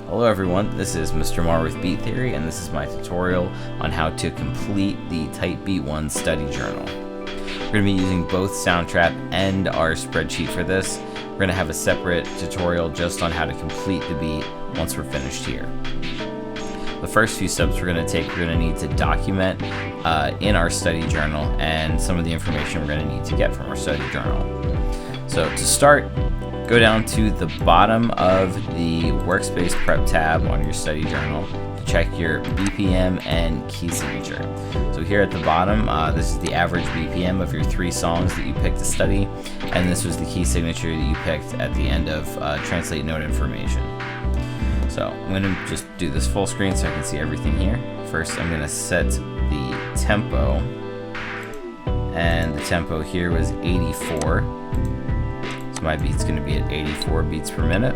Hello everyone, this is Mr. Mar with Beat Theory, and this is my tutorial on how to complete the Type Beat 1 study journal. We're going to be using both Soundtrap and our spreadsheet for this. We're going to have a separate tutorial just on how to complete the beat once we're finished here. The first few steps we're going to need to document in our study journal and some of the information we're going to need to get from our study journal. So to start, go down to the bottom of the Workspace Prep tab on your study journal to check your BPM and key signature. So here at the bottom, this is the average BPM of your 3 songs that you picked to study, and this was the key signature that you picked at the end of Translate Note information. So I'm going to just do this full screen so I can see everything here. First, I'm going to set the tempo, and the tempo here was 84. My beat's going to be at 84 beats per minute,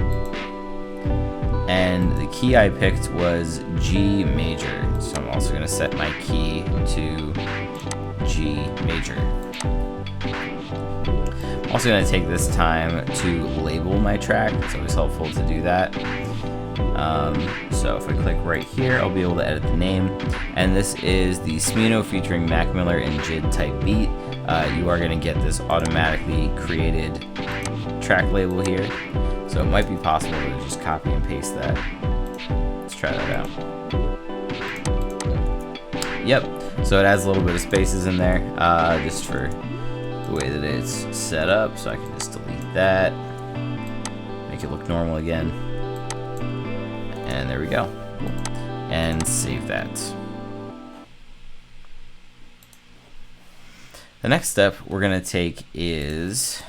and the key I picked was G major, so I'm also going to set my key to G major. I'm also going to take this time to label my track. It's always helpful to do that. So if I click right here, I'll be able to edit the name, and this is the Smino featuring Mac Miller and Jid type beat. You are going to get this automatically created track label here, so it might be possible to just copy and paste that. Let's try that out. Yep, so it adds a little bit of spaces in there just for the way that it's set up, so I can just delete that, make it look normal again, and there we go, and save that. The next step we're going to take is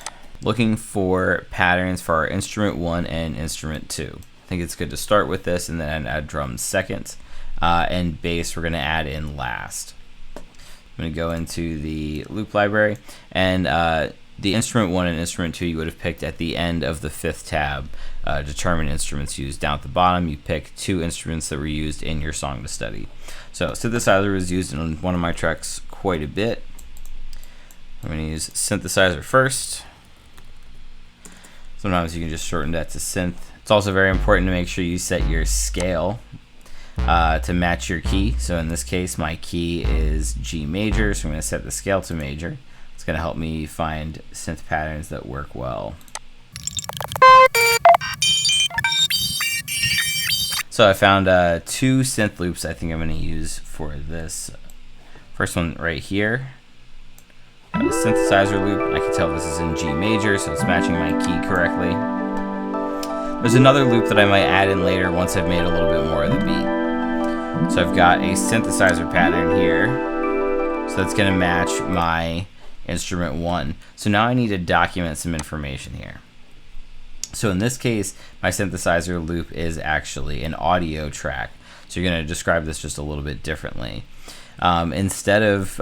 looking for patterns for our instrument 1 and instrument 2. I think it's good to start with this and then add drums second, and bass we're going to add in last. I'm going to go into the loop library, and the instrument 1 and instrument 2 you would have picked at the end of the 5th tab, determine instruments used. Down at the bottom you pick 2 instruments that were used in your song to study. So synthesizer was used in one of my tracks quite a bit. I'm going to use synthesizer first. Sometimes you can just shorten that to synth. It's also very important to make sure you set your scale to match your key. So in this case, my key is G major, so I'm going to set the scale to major. It's going to help me find synth patterns that work well. So I found 2 synth loops I think I'm going to use for this. First one right here. A synthesizer loop, and I can tell this is in G major, so it's matching my key correctly. There's another loop that I might add in later once I've made a little bit more of the beat. So I've got a synthesizer pattern here, so that's going to match my instrument 1. So now I need to document some information here. So in this case, my synthesizer loop is actually an audio track. So you're going to describe this just a little bit differently. Instead of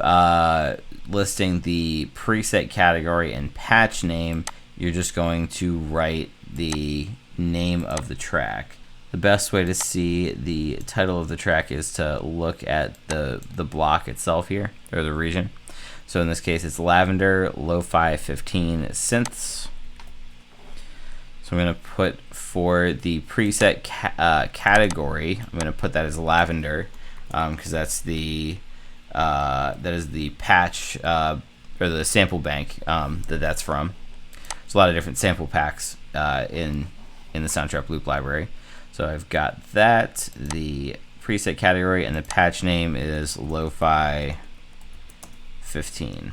listing the preset category and patch name, you're just going to write the name of the track. The best way to see the title of the track is to look at the block itself here, or the region. So in this case, it's Lavender Lo-Fi 15 Synths. So I'm going to put for the preset category, I'm going to put that as Lavender, because that's the that is the patch or the sample bank that's from. There's a lot of different sample packs in the Soundtrap loop library. So I've got that, the preset category, and the patch name is Lo-Fi 15.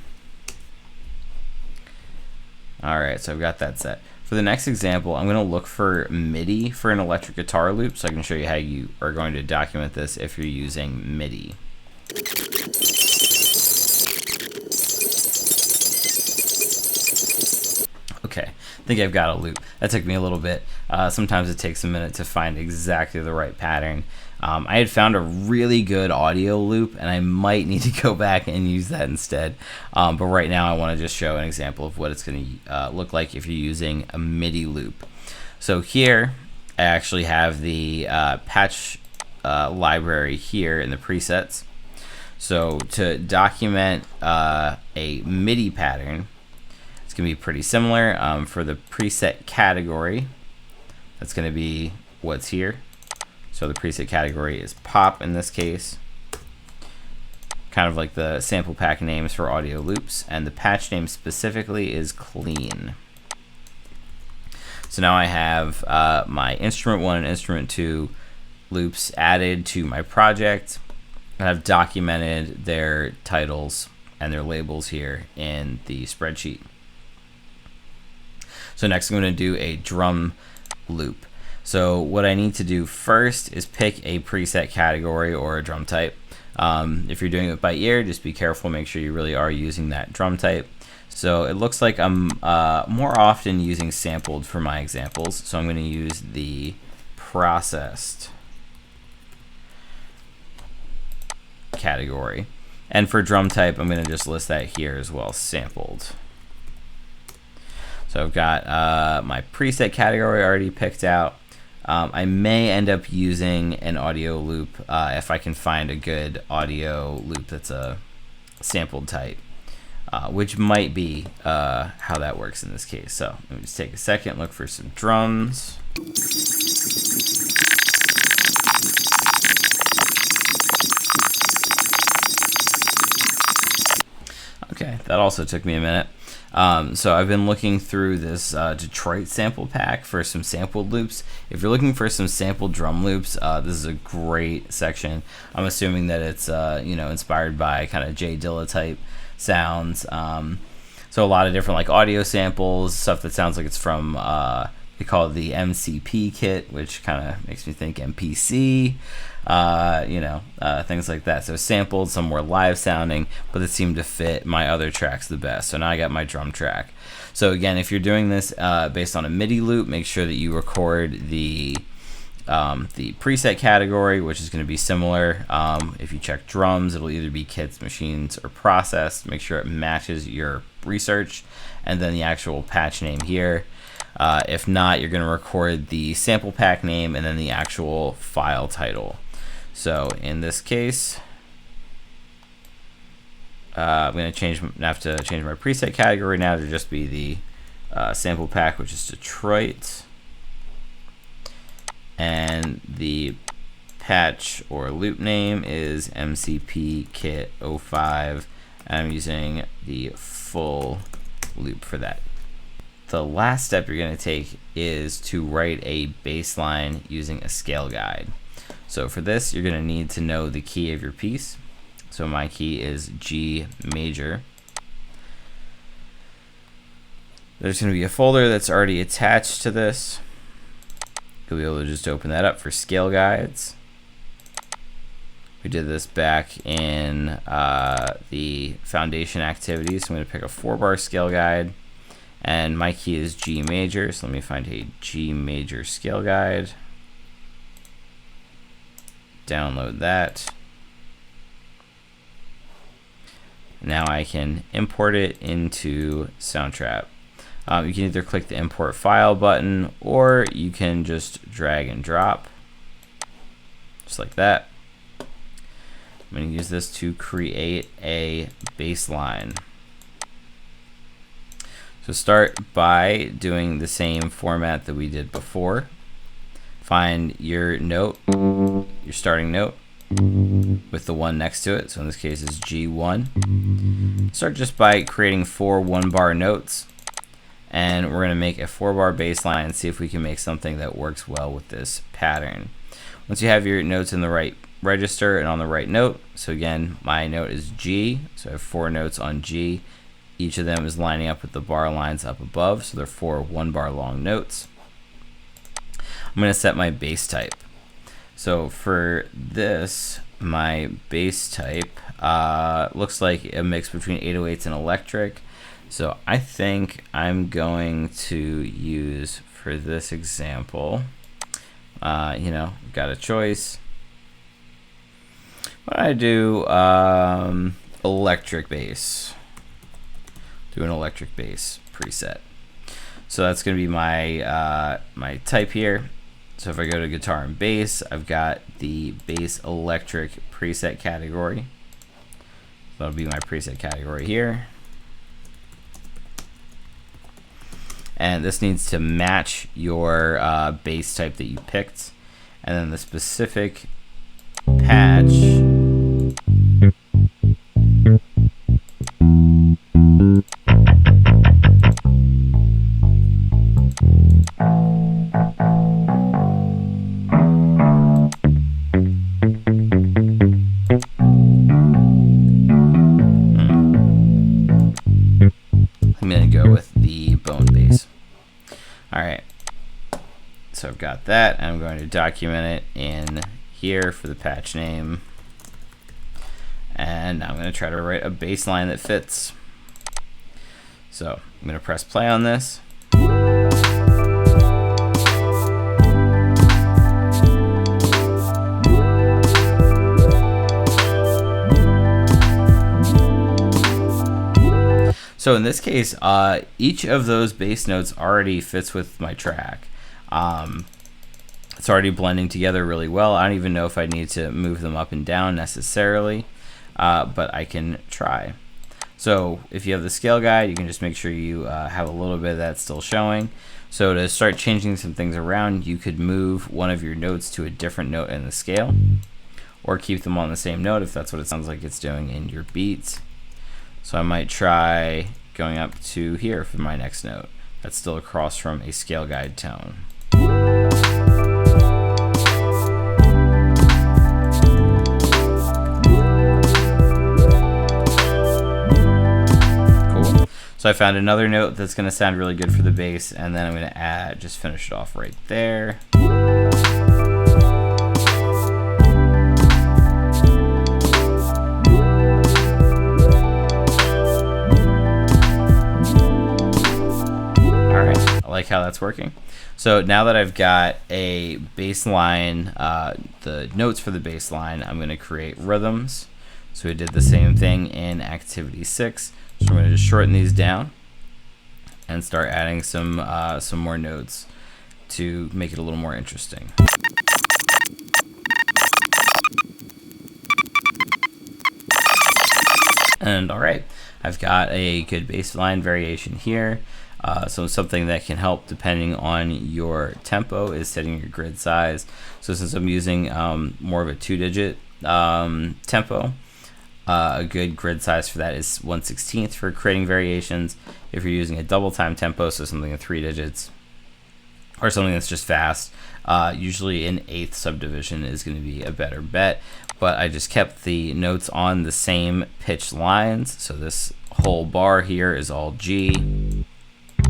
Alright, so I've got that set. For the next example, I'm going to look for MIDI for an electric guitar loop, so I can show you how you are going to document this if you're using MIDI. Okay, I think I've got a loop. That took me a little bit. Sometimes it takes a minute to find exactly the right pattern. I had found a really good audio loop, and I might need to go back and use that instead. But right now I want to just show an example of what it's going to look like if you're using a MIDI loop. So here I actually have the patch library here in the presets. So to document a MIDI pattern, it's going to be pretty similar. For the preset category, that's going to be what's here. So the preset category is pop in this case, kind of like the sample pack names for audio loops, and the patch name specifically is clean. So now I have my instrument 1 and instrument 2 loops added to my project, and I've documented their titles and their labels here in the spreadsheet. So next I'm going to do a drum loop. So what I need to do first is pick a preset category or a drum type. If you're doing it by ear, just be careful, make sure you really are using that drum type. So it looks like I'm more often using sampled for my examples, so I'm going to use the processed category. And for drum type, I'm going to just list that here as well, sampled. So I've got my preset category already picked out. I may end up using an audio loop if I can find a good audio loop that's a sampled type, which might be how that works in this case. So let me just take a second, look for some drums. Okay, that also took me a minute. So I've been looking through this Detroit sample pack for some sampled loops. If you're looking for some sampled drum loops, this is a great section. I'm assuming that it's inspired by kind of Jay Dilla type sounds. So a lot of different like audio samples, stuff that sounds like it's from they call it the MCP kit, which kind of makes me think MPC. Things like that. So sampled, some more live sounding, but it seemed to fit my other tracks the best. So now I got my drum track. So again, if you're doing this based on a MIDI loop, make sure that you record the preset category, which is going to be similar. If you check drums, it'll either be kits, machines, or processed. Make sure it matches your research, and then the actual patch name here. If not, you're going to record the sample pack name and then the actual file title. So in this case, I'm going to have to change my preset category now to just be the sample pack, which is Detroit, and the patch or loop name is MCP Kit 05. I'm using the full loop for that. The last step you're going to take is to write a bassline using a scale guide. So for this, you're going to need to know the key of your piece. So my key is G major. There's going to be a folder that's already attached to this. You'll be able to just open that up for scale guides. We did this back in the foundation activities. So I'm going to pick a 4-bar scale guide. And my key is G major, so let me find a G major scale guide. Download that. Now I can import it into Soundtrap. You can either click the import file button, or you can just drag and drop, just like that. I'm going to use this to create a bassline. So start by doing the same format that we did before. Find your note, your starting note, with the 1 next to it. So in this case is G1. Start just by creating 4 1-bar notes. And we're going to make a 4-bar bass line and see if we can make something that works well with this pattern. Once you have your notes in the right register and on the right note, so again, my note is G, so I have 4 notes on G. Each of them is lining up with the bar lines up above, so they're 4 1-bar long notes. I'm going to set my bass type. So for this, my bass type looks like a mix between 808s and electric. So I think I'm going to use, for this example, got a choice. What do I do? Electric bass. Do an electric bass preset. So that's going to be my my type here. So if I go to guitar and bass, I've got the bass electric preset category. That'll be my preset category here. And this needs to match your bass type that you picked. and then the specific patch I'm going to go with the bone bass. Alright, so I've got that, and I'm going to document it in here for the patch name, and I'm going to try to write a baseline that fits. So I'm going to press play on this. So in this case, each of those bass notes already fits with my track. It's already blending together really well. I don't even know if I need to move them up and down necessarily, but I can try. So if you have the scale guide, you can just make sure you have a little bit of that still showing. So to start changing some things around, you could move one of your notes to a different note in the scale, or keep them on the same note if that's what it sounds like it's doing in your beats. So I might try going up to here for my next note. That's still across from a scale guide tone. Cool. So I found another note that's going to sound really good for the bass, and then I'm going to just finish it off right there. I like how that's working. So now that I've got a bass line, the notes for the bass line, I'm going to create rhythms. So we did the same thing in activity 6. So we're going to just shorten these down and start adding some more notes to make it a little more interesting. And all right, I've got a good bass line variation here. So something that can help depending on your tempo is setting your grid size. So since I'm using more of a 2-digit tempo, a good grid size for that is 1/16 for creating variations. If you're using a double time tempo, so something in 3 digits, or something that's just fast, usually an 1/8 subdivision is going to be a better bet. But I just kept the notes on the same pitch lines. So this whole bar here is all G.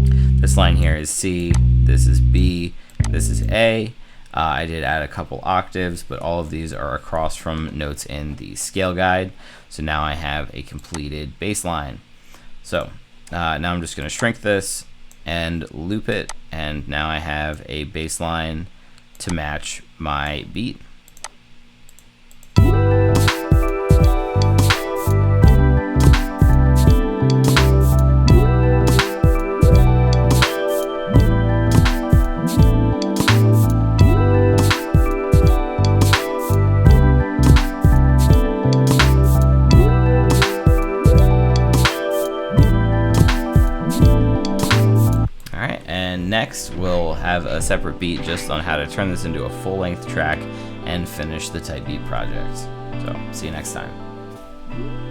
This line here is C, this is B, this is A. I did add a couple octaves, but all of these are across from notes in the scale guide. So now I have a completed bass line. So now I'm just going to shrink this and loop it, and now I have a bass line to match my beat. Next, we'll have a separate beat just on how to turn this into a full-length track and finish the Type Beat project. So, see you next time.